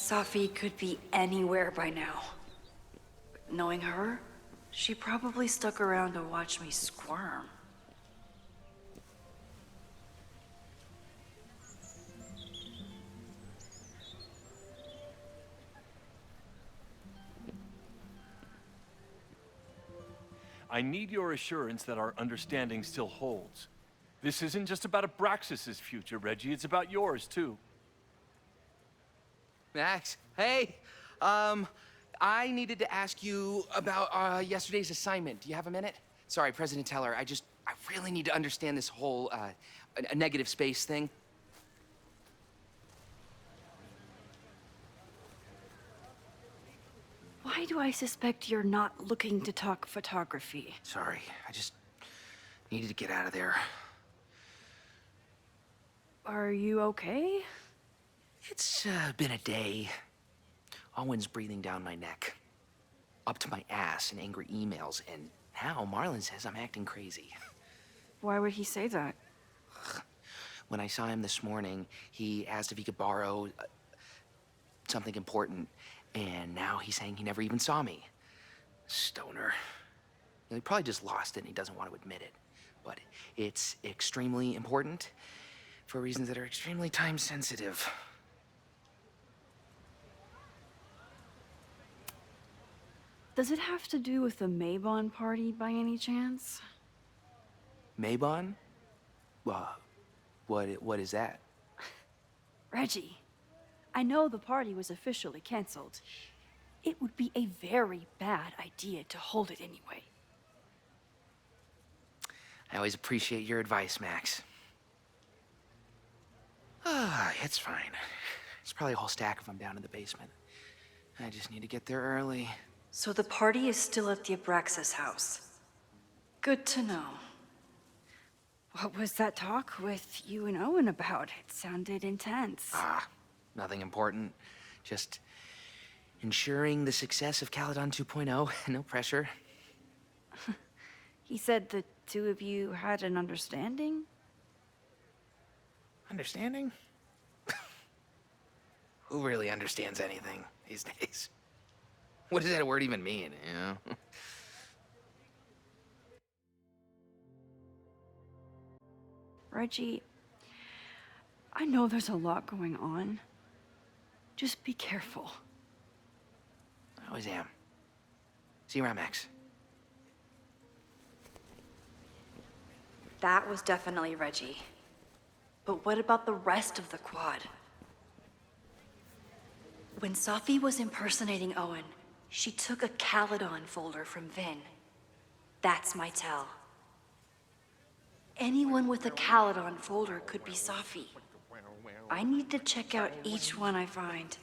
Safi could be anywhere by now. Knowing her, she probably stuck around to watch me squirm. I need your assurance that our understanding still holds. This isn't just about Abraxas's future, Reggie. It's about yours, too. Max, hey! I needed to ask you about yesterday's assignment. Do you have a minute? Sorry, President Teller, I really need to understand this whole, a negative space thing. Why do I suspect you're not looking to talk photography? Sorry, I just needed to get out of there. Are you okay? It's been a day. Owen's breathing down my neck, up to my ass in angry emails, and now Marlon says I'm acting crazy. Why would he say that? When I saw him this morning, he asked if he could borrow something important, and now he's saying he never even saw me. Stoner. He probably just lost it and he doesn't want to admit it. But it's extremely important for reasons that are extremely time sensitive. Does it have to do with the Maybon party by any chance? Maybon? What is that? Reggie, I know the party was officially canceled. It would be a very bad idea to hold it anyway. I always appreciate your advice, Max. It's fine. There's probably a whole stack of them down in the basement. I just need to get there early. So the party is still at the Abraxas house. Good to know. What was that talk with you and Owen about? It sounded intense. Nothing important. Just ensuring the success of Caledon 2.0. No pressure. He said the two of you had an understanding? Understanding? Who really understands anything these days? What does that word even mean, you know? Reggie, I know there's a lot going on. Just be careful. I always am. See you around, Max. That was definitely Reggie. But what about the rest of the quad? When Safi was impersonating Owen, she took a Caledon folder from Vin. That's my tell. Anyone with a Caledon folder could be Safi. I need to check out each one I find.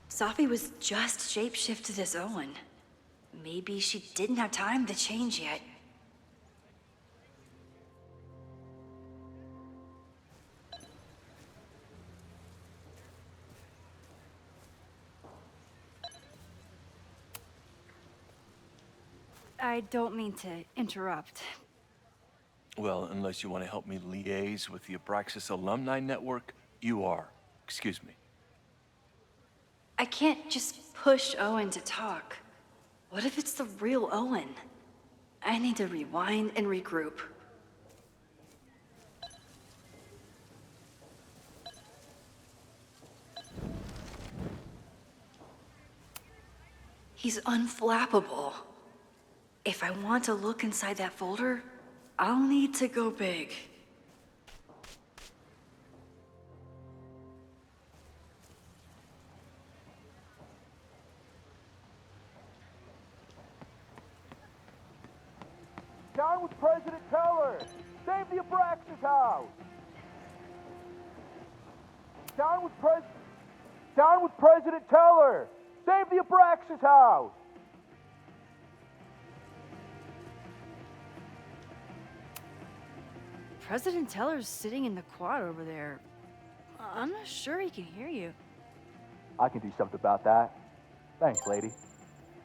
Safi was just shapeshifted as Owen. Maybe she didn't have time to change yet. I don't mean to interrupt. Well, unless you want to help me liaise with the Abraxas Alumni Network, you are. Excuse me. I can't just push Owen to talk. What if it's the real Owen? I need to rewind and regroup. He's unflappable. If I want to look inside that folder, I'll need to go big. Down with President Teller! Save the Abraxas house! Down with President Teller! Save the Abraxas house! President Teller's sitting in the quad over there. I'm not sure he can hear you. I can do something about that. Thanks, lady.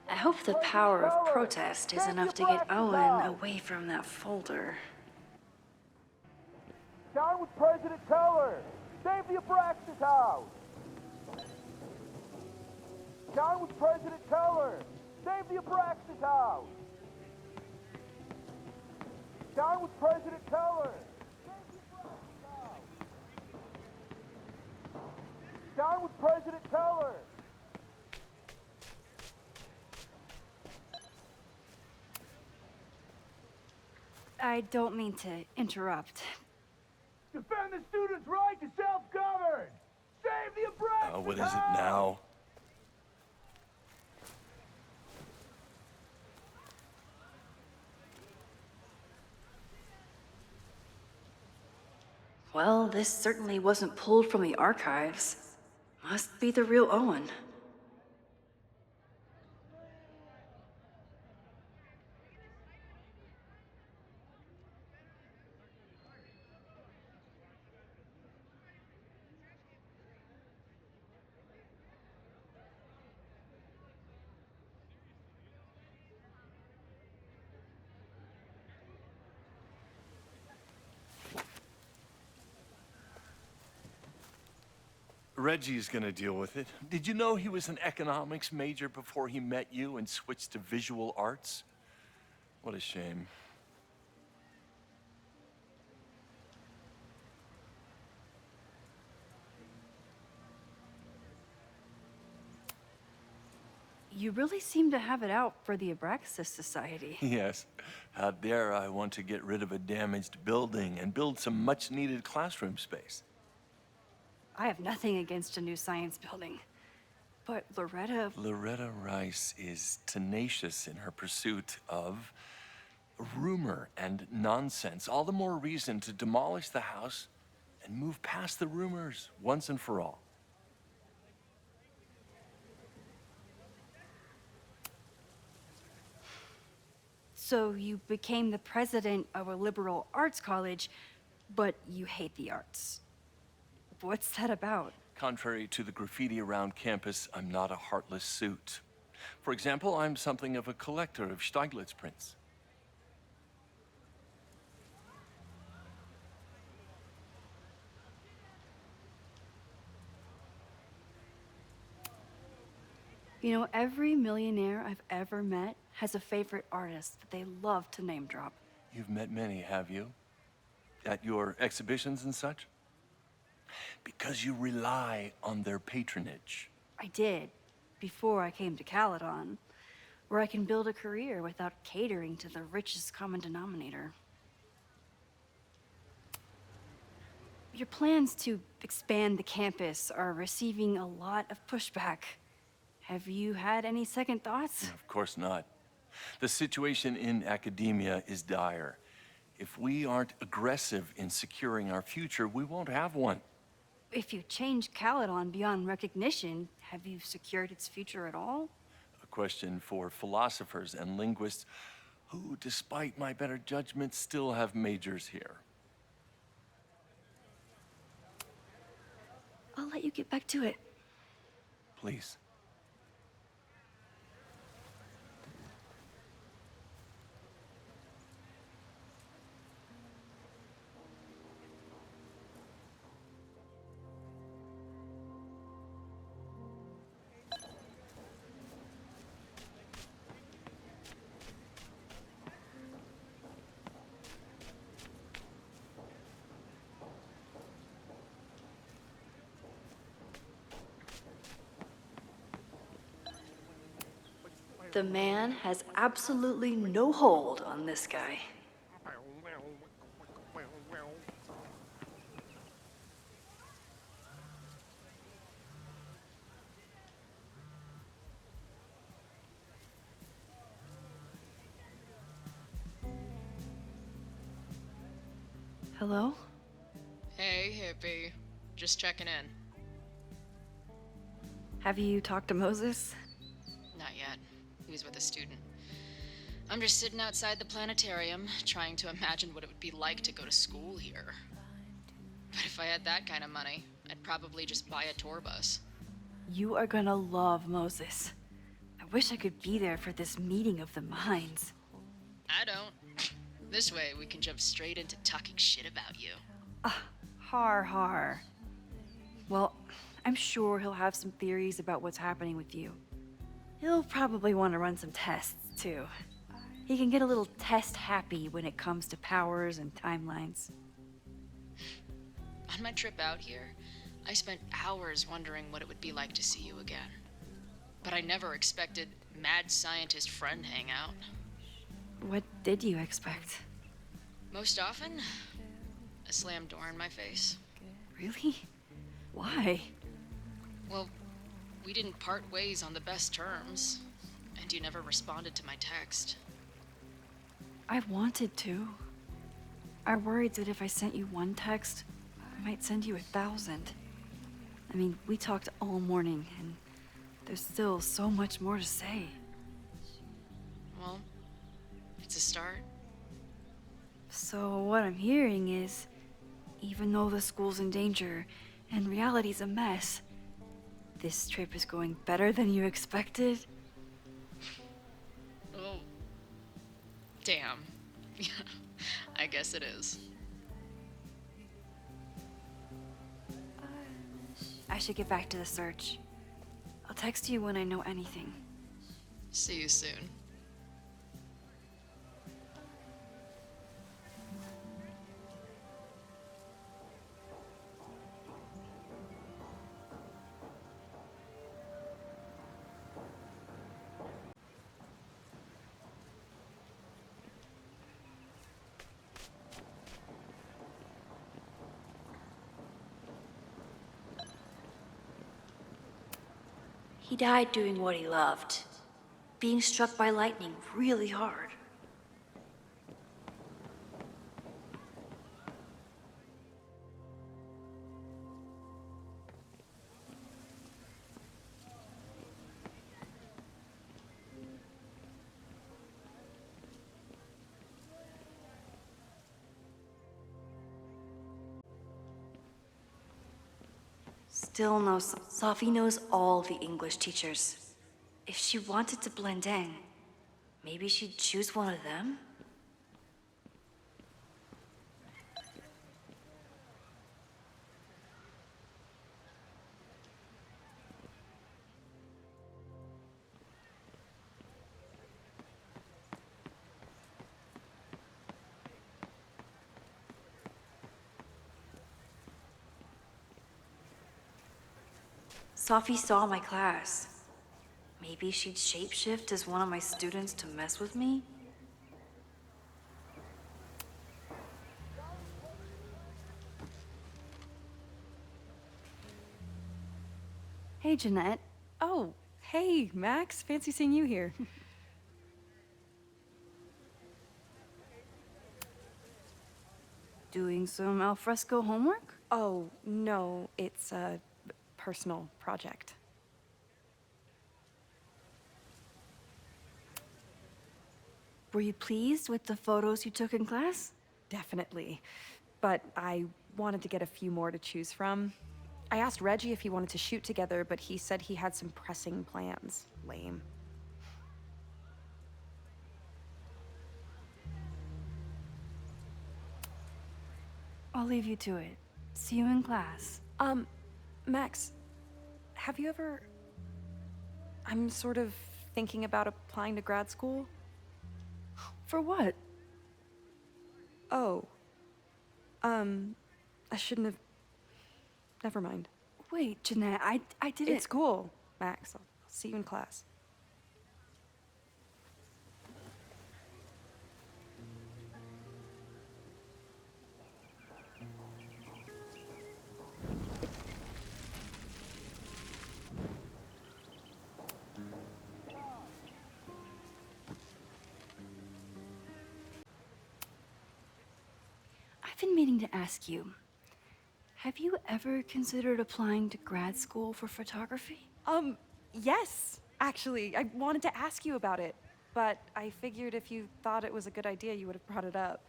I hope the power of protest is enough to get Owen away from that folder. Down with President Teller! Save the Abraxas house! Down with President Teller! Save the Abraxas house! Down with President Teller! Down with President Teller! I don't mean to interrupt. Defend the students' right to self-govern! Save the Abraxas What is it now? Well, this certainly wasn't pulled from the archives. Must be the real Owen. Reggie's gonna deal with it. Did you know he was an economics major before he met you and switched to visual arts? What a shame. You really seem to have it out for the Abraxas Society. Yes. How dare I want to get rid of a damaged building and build some much-needed classroom space. I have nothing against a new science building. But Loretta Rice is tenacious in her pursuit of rumor and nonsense. All the more reason to demolish the house and move past the rumors once and for all. So you became the president of a liberal arts college, but you hate the arts. What's that about? Contrary to the graffiti around campus, I'm not a heartless suit. For example, I'm something of a collector of Stieglitz prints. You know, every millionaire I've ever met has a favorite artist that they love to name drop. You've met many, have you? At your exhibitions and such? Because you rely on their patronage. I did, before I came to Caledon, where I can build a career without catering to the richest common denominator. Your plans to expand the campus are receiving a lot of pushback. Have you had any second thoughts? Of course not. The situation in academia is dire. If we aren't aggressive in securing our future, we won't have one. If you change Caledon beyond recognition, have you secured its future at all? A question for philosophers and linguists who, despite my better judgment, still have majors here. I'll let you get back to it. Please. The man has absolutely no hold on this guy. Hello? Hey, hippie. Just checking in. Have you talked to Moses? Not yet. He was with a student. I'm just sitting outside the planetarium, trying to imagine what it would be like to go to school here. But if I had that kind of money, I'd probably just buy a tour bus. You are gonna love Moses. I wish I could be there for this meeting of the minds. I don't. This way, we can jump straight into talking shit about you. Har. Well, I'm sure he'll have some theories about what's happening with you. He'll probably want to run some tests, too. He can get a little test happy when it comes to powers and timelines. On my trip out here, I spent hours wondering what it would be like to see you again. But I never expected mad scientist friend hangout. What did you expect? Most often, a slammed door in my face. Really? Why? Well, we didn't part ways on the best terms, and you never responded to my text. I wanted to. I worried that if I sent you one text, I might send you 1,000. I mean, we talked all morning, and there's still so much more to say. Well, it's a start. So what I'm hearing is, even though the school's in danger and reality's a mess, this trip is going better than you expected? Oh. Damn. I guess it is. I should get back to the search. I'll text you when I know anything. See you soon. He died doing what he loved. Being struck by lightning really hard. Still no. Safi knows all the English teachers. If she wanted to blend in, maybe she'd choose one of them? Safi saw my class. Maybe she'd shapeshift as one of my students to mess with me? Hey, Jeanette. Oh, hey, Max. Fancy seeing you here. Doing some alfresco homework? Oh, no, it's a personal project. Were you pleased with the photos you took in class? Definitely. But I wanted to get a few more to choose from. I asked Reggie if he wanted to shoot together, but he said he had some pressing plans. Lame. I'll leave you to it. See you in class. Max, have you ever... I'm sort of thinking about applying to grad school. For what? Oh. I shouldn't have... Never mind. Wait, Jeanette, I didn't... It's cool, Max. I'll see you in class. I've been meaning to ask you, have you ever considered applying to grad school for photography? Yes, actually. I wanted to ask you about it, but I figured if you thought it was a good idea, you would have brought it up.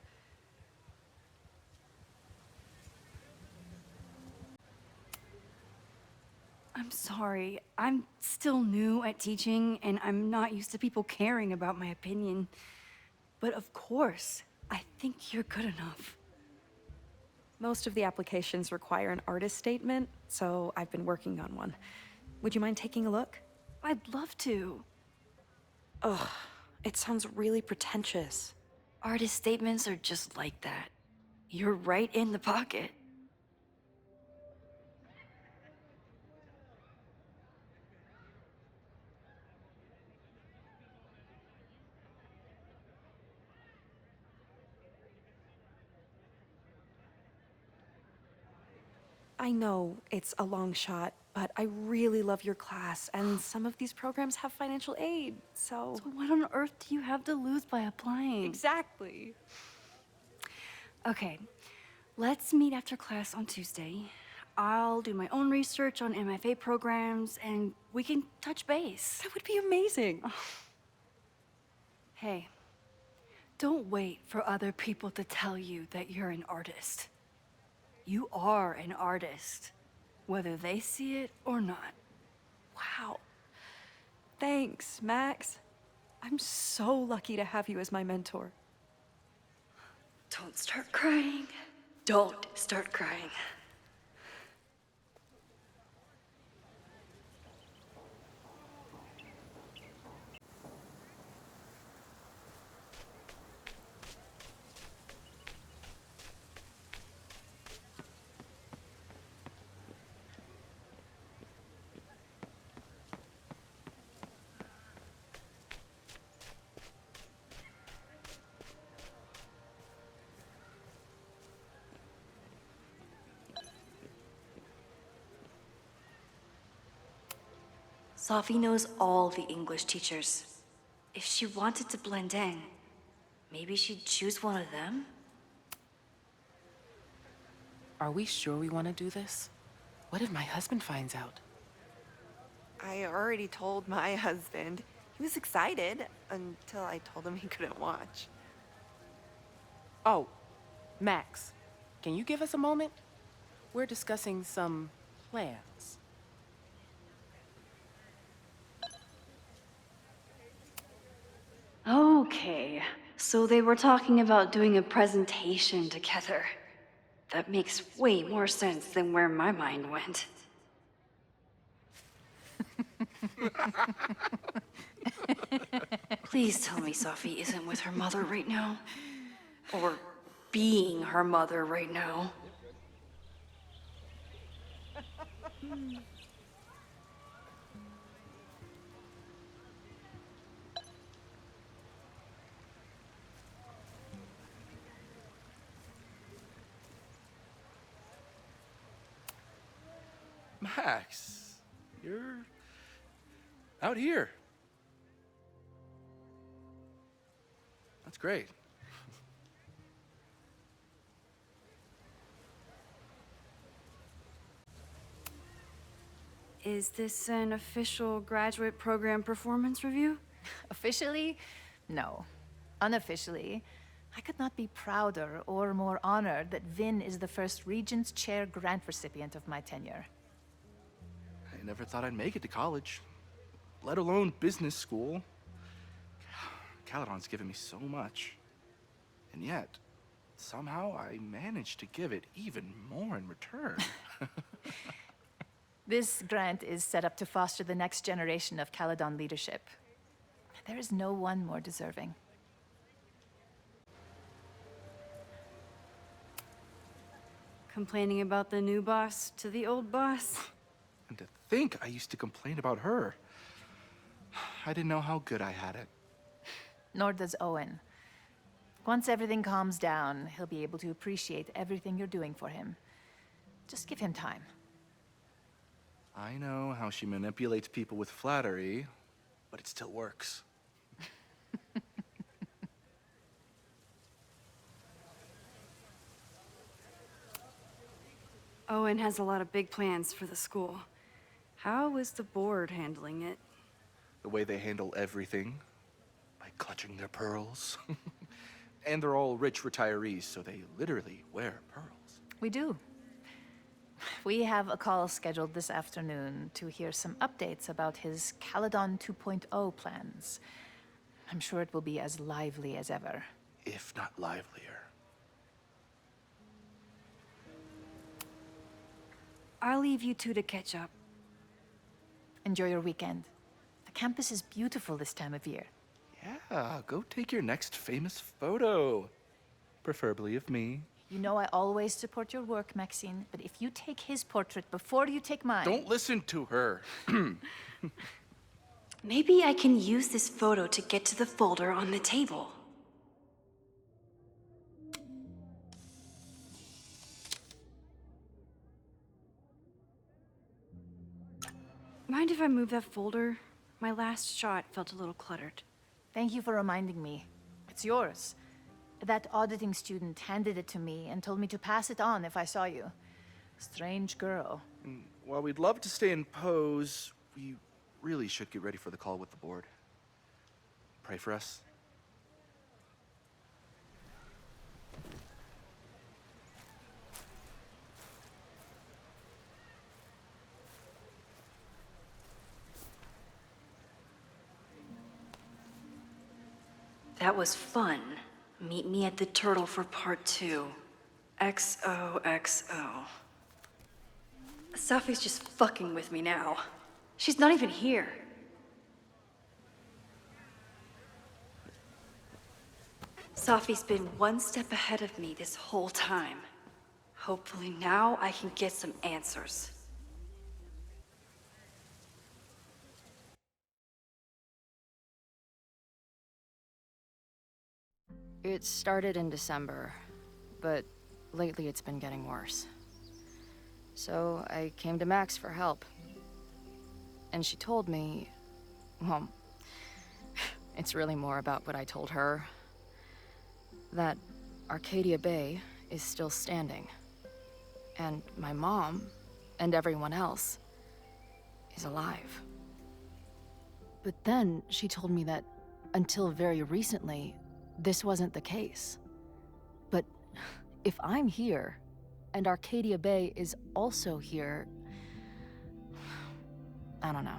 I'm sorry. I'm still new at teaching, and I'm not used to people caring about my opinion. But of course, I think you're good enough. Most of the applications require an artist statement, so I've been working on one. Would you mind taking a look? I'd love to. Ugh, it sounds really pretentious. Artist statements are just like that. You're right in the pocket. I know it's a long shot, but I really love your class, and some of these programs have financial aid, so... So what on earth do you have to lose by applying? Exactly. Okay, let's meet after class on Tuesday. I'll do my own research on MFA programs, and we can touch base. That would be amazing. Hey, don't wait for other people to tell you that you're an artist. You are an artist, whether they see it or not. Wow. Thanks, Max. I'm so lucky to have you as my mentor. Don't start crying. Don't start crying. Safi knows all the English teachers. If she wanted to blend in, maybe she'd choose one of them? Are we sure we want to do this? What if my husband finds out? I already told my husband. He was excited until I told him he couldn't watch. Oh, Max, can you give us a moment? We're discussing some plans. Okay, so they were talking about doing a presentation together. That makes way more sense than where my mind went. Please tell me Safi isn't with her mother right now. Or being her mother right now. Max, you're out here. That's great. Is this an official graduate program performance review? Officially? No. Unofficially, I could not be prouder or more honored that Vin is the first Regents Chair grant recipient of my tenure. I never thought I'd make it to college, let alone business school. Caledon's given me so much. And yet, somehow I managed to give it even more in return. This grant is set up to foster the next generation of Caledon leadership. There is no one more deserving. Complaining about the new boss to the old boss? And to think I used to complain about her. I didn't know how good I had it. Nor does Owen. Once everything calms down, he'll be able to appreciate everything you're doing for him. Just give him time. I know how she manipulates people with flattery, but it still works. Owen has a lot of big plans for the school. How is the board handling it? The way they handle everything, by clutching their pearls. And they're all rich retirees, so they literally wear pearls. We do. We have a call scheduled this afternoon to hear some updates about his Caledon 2.0 plans. I'm sure it will be as lively as ever. If not livelier. I'll leave you two to catch up. Enjoy your weekend. The campus is beautiful this time of year. Yeah, go take your next famous photo. Preferably of me. You know I always support your work, Maxine, but if you take his portrait before you take mine... Don't listen to her. Maybe I can use this photo to get to the folder on the table. Mind if I move that folder? My last shot felt a little cluttered. Thank you for reminding me. It's yours. That auditing student handed it to me and told me to pass it on if I saw you. Strange girl. While we'd love to stay in pose, we really should get ready for the call with the board. Pray for us. That was fun. Meet me at the Turtle for part 2. XOXO. Safi's just fucking with me now. She's not even here. Safi's been one step ahead of me this whole time. Hopefully now I can get some answers. It started in December, but lately it's been getting worse. So I came to Max for help. And she told me, well, it's really more about what I told her, that Arcadia Bay is still standing. And my mom, and everyone else, is alive. But then she told me that until very recently, this wasn't the case. But if I'm here, and Arcadia Bay is also here, I don't know.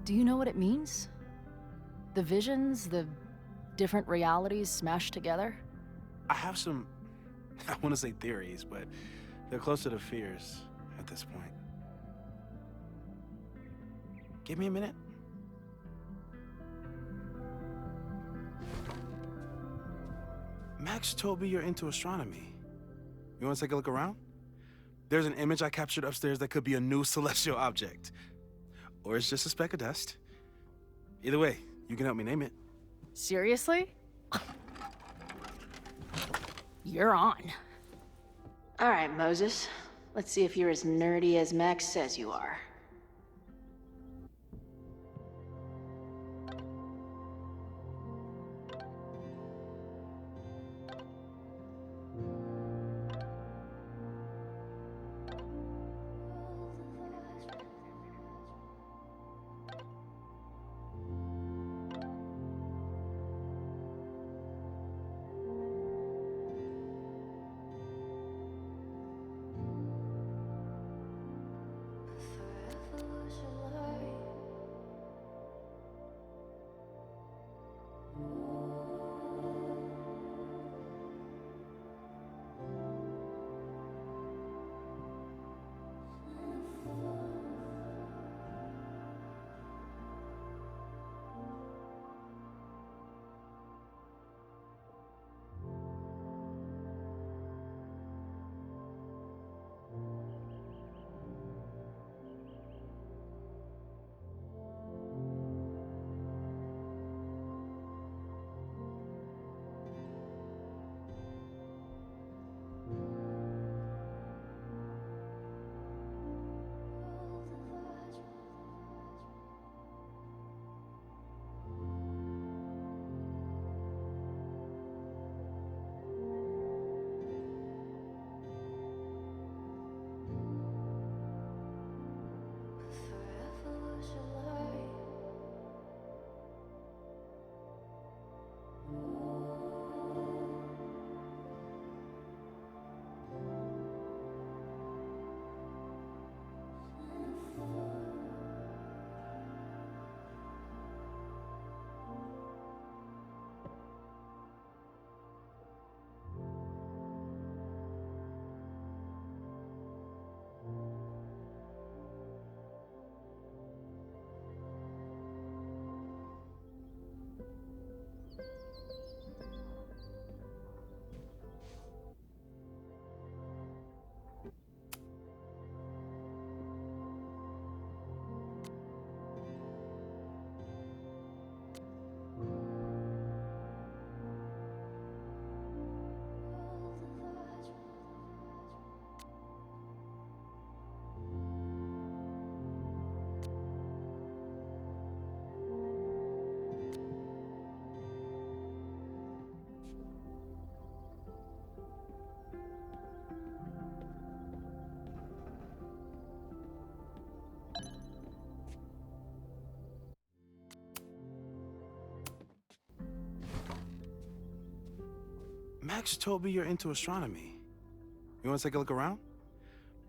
Do you know what it means? The visions, the different realities smashed together? I have some, I want to say theories, but they're closer to fears at this point. Give me a minute. Max told me you're into astronomy. You want to take a look around? There's an image I captured upstairs that could be a new celestial object. Or it's just a speck of dust. Either way, you can help me name it. Seriously? You're on. All right, Moses. Let's see if you're as nerdy as Max says you are. Max told me you're into astronomy. You want to take a look around?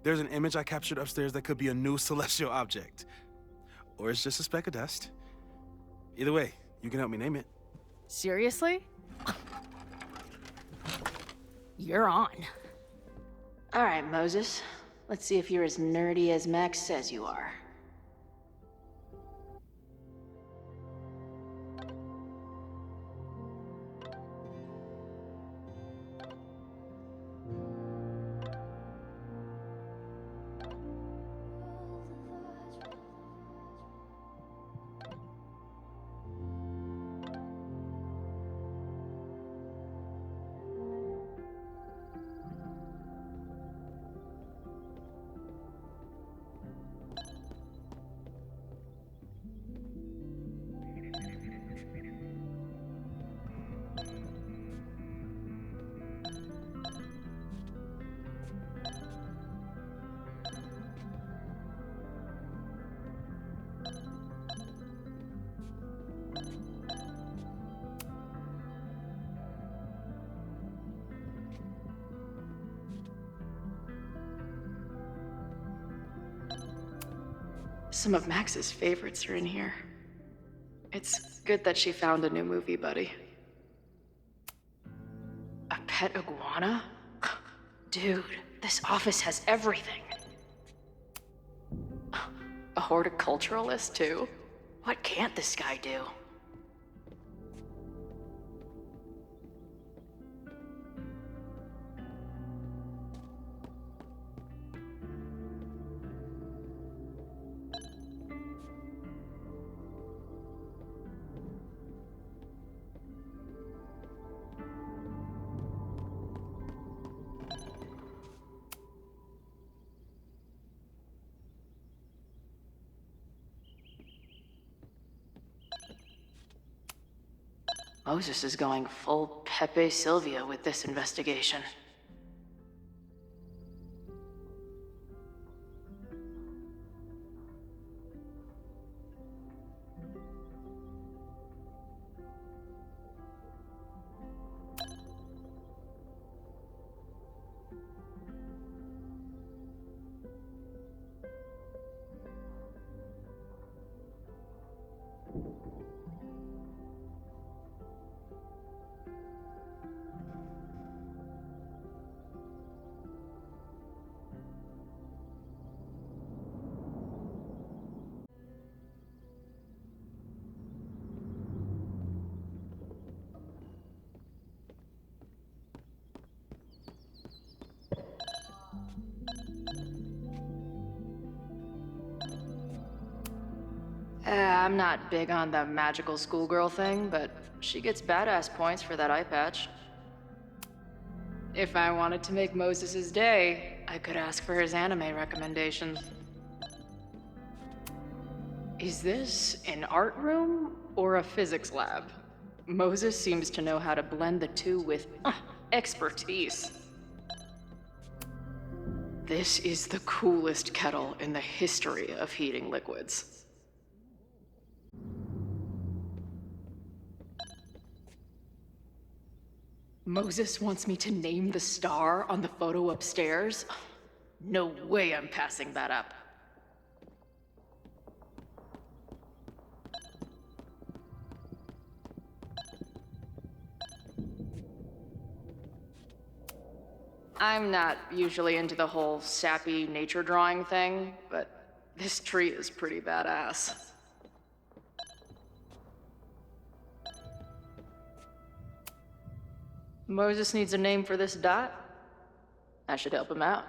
There's an image I captured upstairs that could be a new celestial object. Or it's just a speck of dust. Either way, you can help me name it. Seriously? You're on. All right, Moses. Let's see if you're as nerdy as Max says you are. Some of Max's favorites are in here. It's good that she found a new movie buddy. A pet iguana? Dude, this office has everything. A horticulturalist, too? What can't this guy do? Moses is going full Pepe Silvia with this investigation. I'm not big on the magical schoolgirl thing, but she gets badass points for that eye patch. If I wanted to make Moses' day, I could ask for his anime recommendations. Is this an art room or a physics lab? Moses seems to know how to blend the two with expertise. This is the coolest kettle in the history of heating liquids. Moses wants me to name the star on the photo upstairs? No way I'm passing that up. I'm not usually into the whole sappy nature drawing thing, but this tree is pretty badass. Moses needs a name for this dot. I should help him out.